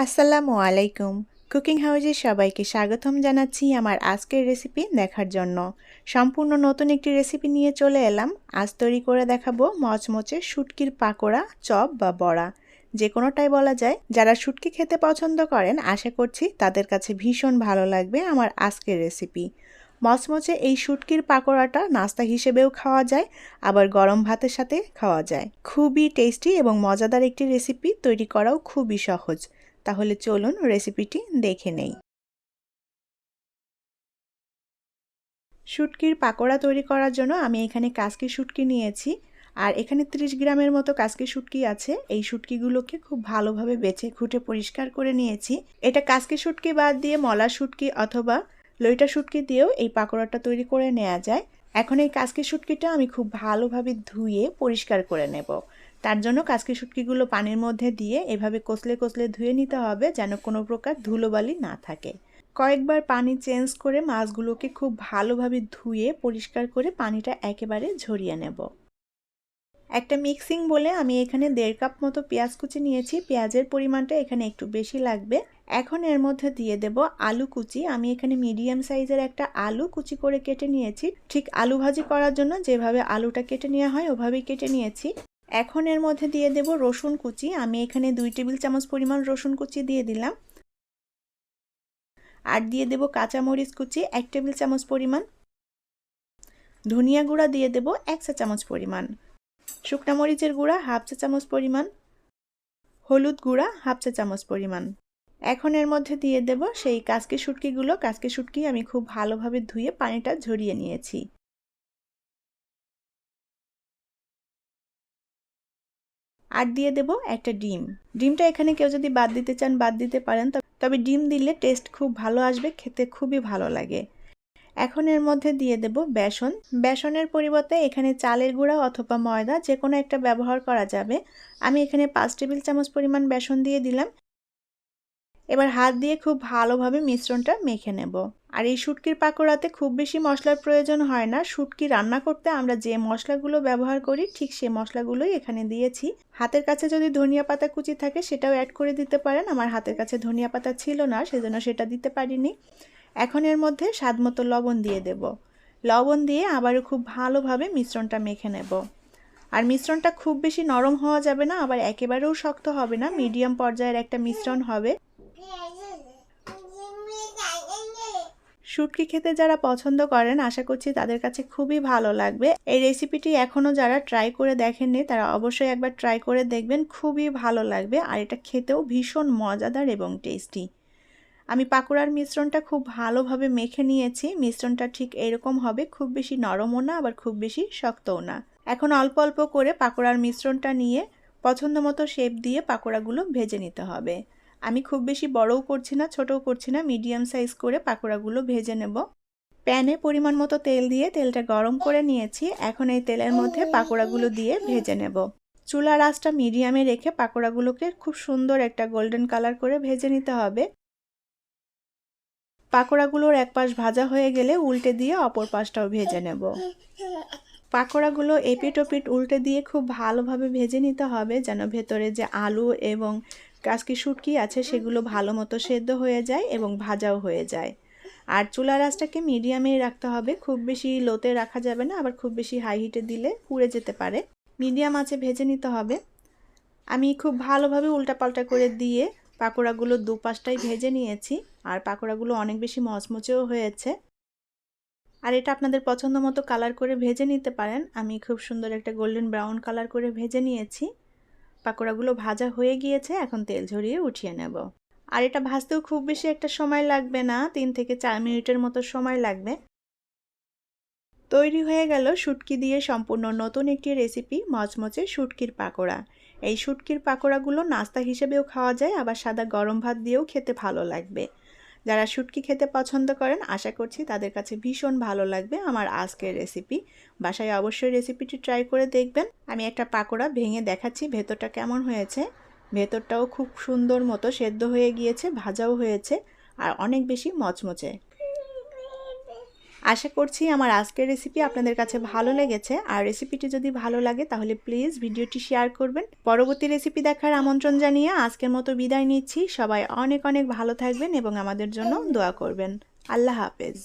আসসালামু আলাইকুম। কুকিং হাউজে সবাইকে স্বাগতম জানাচ্ছি আমার আজকের রেসিপি দেখার জন্য। সম্পূর্ণ নতুন একটি রেসিপি নিয়ে চলে এলাম। আজ তৈরি করে দেখাবো মচমচে শুটকির পাকোড়া, চপ বা বড়া, যে কোনোটাই বলা যায়। যারা শুটকি খেতে পছন্দ করেন আশা করছি তাদের কাছে ভীষণ ভালো লাগবে আমার আজকের রেসিপি। মচমচে এই শুটকির পাকোড়াটা নাস্তা হিসেবেও খাওয়া যায়, আবার গরম ভাতের সাথে খাওয়া যায়। খুবই টেস্টি এবং মজাদার একটি রেসিপি, তৈরি করাও খুবই সহজ। তাহলে চলুন রেসিপিটি দেখে নেই। শুটকির পাকোড়া তৈরি করার জন্য আমি এখানে কাসকি শুটকি নিয়েছি, আর এখানে 30 গ্রামের মতো কাসকি শুটকি আছে। এই শুটকিগুলোকে খুব ভালোভাবে বেছে খুঁটে পরিষ্কার করে নিয়েছি। এটা কাসকি শুটকি বাদ দিয়ে মলা শুটকি অথবা লইটা শুটকি দিয়েও এই পাকোড়াটা তৈরি করে নেওয়া যায়। এখন এই কাসকি শুটকিটা আমি খুব ভালোভাবে ধুয়ে পরিষ্কার করে নেব। তার জন্য কাসকি শুটকিগুলো পানির মধ্যে দিয়ে এভাবে কষলে কষলে ধুয়ে নিতে হবে, যেন কোনো প্রকার ধুলোবালি না থাকে। কয়েকবার পানি চেঞ্জ করে মাছগুলোকে খুব ভালোভাবে ধুয়ে পরিষ্কার করে পানিটা একেবারে ঝরিয়ে নেব। একটা মিক্সিং বলে আমি এখানে 1.5 কাপ মতো পেঁয়াজ কুচি নিয়েছি। পেঁয়াজের পরিমাণটা এখানে একটু বেশি লাগবে। এখন এর মধ্যে দিয়ে দেব আলু কুচি। আমি এখানে মিডিয়াম সাইজের একটা আলু কুচি করে কেটে নিয়েছি। ঠিক আলু ভাজি করার জন্য যেভাবে আলুটা কেটে নেওয়া হয় ওভাবেই কেটে নিয়েছি। এখন এর মধ্যে দিয়ে দেব রসুন কুচি। আমি এখানে 2 টেবিল চামচ পরিমাণ রসুন কুচি দিয়ে দিলাম। আর দিয়ে দেব কাঁচামরিচ কুচি 1 টেবিল চামচ পরিমাণ। ধনিয়া গুঁড়া দিয়ে দেব 1 চা চামচ পরিমাণ। শুকনা মরিচের গুঁড়া 1/2 চা চামচ পরিমাণ। হলুদ গুঁড়া 1/2 চা চামচ পরিমাণ। এখন এর মধ্যে দিয়ে দেব সেই কাসকি শুটকিগুলো। কাসকি শুটকি আমি খুব ভালোভাবে ধুয়ে পানিটা ঝরিয়ে নিয়েছি। আর দিয়ে দেব একটা ডিম। ডিমটা এখানে কেউ যদি বাদ দিতে চান বাদ দিতে পারেন, তবে ডিম দিলে টেস্ট খুব ভালো আসবে, খেতে খুবই ভালো লাগে। এখন এর মধ্যে দিয়ে দেব বেসন। বেসনের পরিবর্তে এখানে চালের গুঁড়া অথবা ময়দা যে কোনো একটা ব্যবহার করা যাবে। আমি এখানে 5 টেবিল চামচ পরিমাণ বেসন দিয়ে দিলাম। এবার হাত দিয়ে খুব ভালোভাবে মিশ্রণটা মেখে নেব। আর এই শুটকির পাকোড়াতে খুব বেশি মশলার প্রয়োজন হয় না। শুটকি রান্না করতে আমরা যে মশলাগুলো ব্যবহার করি ঠিক সেই মশলাগুলোই এখানে দিয়েছি। হাতের কাছে যদি ধনিয়া পাতা কুচি থাকে সেটাও অ্যাড করে দিতে পারেন। আমার হাতের কাছে ধনিয়া পাতা ছিল না, সেজন্য সেটা দিতে পারিনি। এখন এর মধ্যে স্বাদমতো লবণ দিয়ে দেব। লবণ দিয়ে আবারও খুব ভালোভাবে মিশ্রণটা মেখে নেব। আর মিশ্রণটা খুব বেশি নরম হওয়া যাবে না, আবার একেবারেও শক্ত হবে না, মিডিয়াম পর্যায়ের একটা মিশ্রণ হবে। শুটকি খেতে যারা পছন্দ করেন আশা করছি তাদের কাছে খুবই ভালো লাগবে। এই রেসিপিটি এখনও যারা ট্রাই করে দেখেননি তারা অবশ্যই একবার ট্রাই করে দেখবেন, খুবই ভালো লাগবে। আর এটা খেতেও ভীষণ মজাদার এবং টেস্টি। আমি পাকোড়ার মিশ্রণটা খুব ভালোভাবে মেখে নিয়েছি। মিশ্রণটা ঠিক এরকম হবে, খুব বেশি নরমও না আবার খুব বেশি শক্তও না। এখন অল্প অল্প করে পাকোড়ার মিশ্রণটা নিয়ে পছন্দ মতো শেপ দিয়ে পাকোড়াগুলো ভেজে নিতে হবে। আমি খুব বেশি বড়ও করছি না ছোটও করছি না, মিডিয়াম সাইজ করে পাকোড়াগুলো ভেজে নেব। প্যানে পরিমাণ মতো তেল দিয়ে তেলটা গরম করে নিয়েছি। এখন এই তেলের মধ্যে পাকোড়াগুলো দিয়ে ভেজে নেব। চুলার আঁচটা মিডিয়ামে রেখে পাকোড়াগুলোকে খুব সুন্দর একটা গোল্ডেন কালার করে ভেজে নিতে হবে। পাকোড়াগুলোর এক পাশ ভাজা হয়ে গেলে উল্টে দিয়ে অপর পাশটাও ভেজে নেব। পাকোড়াগুলো এপিট ওপিট উল্টে দিয়ে খুব ভালোভাবে ভেজে নিতে হবে, যেন ভেতরে যে আলু এবং কাসকি শুটকি আছে সেগুলো ভালো মতো সেদ্ধ হয়ে যায় এবং ভাজাও হয়ে যায়। আর চুলার আঁচটাকে মিডিয়ামেই রাখতে হবে, খুব বেশি লোতে রাখা যাবে না, আবার খুব বেশি হাই হিটে দিলে পুড়ে যেতে পারে। মিডিয়াম আঁচে ভেজে নিতে হবে। আমি খুব ভালোভাবে উল্টাপাল্টা করে দিয়ে পাকোড়াগুলো দুপাশটাই ভেজে নিয়েছি। আর পাকোড়াগুলো অনেক বেশি মচমচেও হয়েছে। আর এটা আপনাদের পছন্দ মতো কালার করে ভেজে নিতে পারেন। আমি খুব সুন্দর একটা গোল্ডেন ব্রাউন কালার করে ভেজে নিয়েছি। পাকোড়াগুলো ভাজা হয়ে গিয়েছে, এখন তেল ঝরিয়ে উঠিয়ে নেব। আর এটা ভাজতেও খুব বেশি একটা সময় লাগবে না, 3 থেকে 4 মিনিটের মতো সময় লাগবে। তৈরি হয়ে গেল শুটকি দিয়ে সম্পূর্ণ নতুন একটি রেসিপি, মচমচে শুটকির পাকোড়া। এই শুটকির পাকোড়াগুলো নাস্তা হিসেবেও খাওয়া যায়, আবার সাদা গরম ভাত দিয়েও খেতে ভালো লাগবে। যারা শুটকি খেতে পছন্দ করেন আশা করছি তাদের কাছে ভীষণ ভালো লাগবে আমার আজকের রেসিপি। বাসায় অবশ্যই রেসিপিটি ট্রাই করে দেখবেন। আমি একটা পাকোড়া ভেঙে দেখাচ্ছি ভেতরটা কেমন হয়েছে। ভেতরটাও খুব সুন্দর মতো সেদ্ধ হয়ে গিয়েছে, ভাজাও হয়েছে আর অনেক বেশি মচমচে। আশা করছি আমার আজকের রেসিপি আপনাদের কাছে ভালো লেগেছে। আর রেসিপিটি যদি ভালো লাগে তাহলে প্লিজ ভিডিওটি শেয়ার করবেন। পরবর্তী রেসিপি দেখার আমন্ত্রণ জানিয়ে আজকের মতো বিদায় নিচ্ছি। সবাই অনেক অনেক ভালো থাকবেন এবং আমাদের জন্য দোয়া করবেন। আল্লাহ হাফেজ।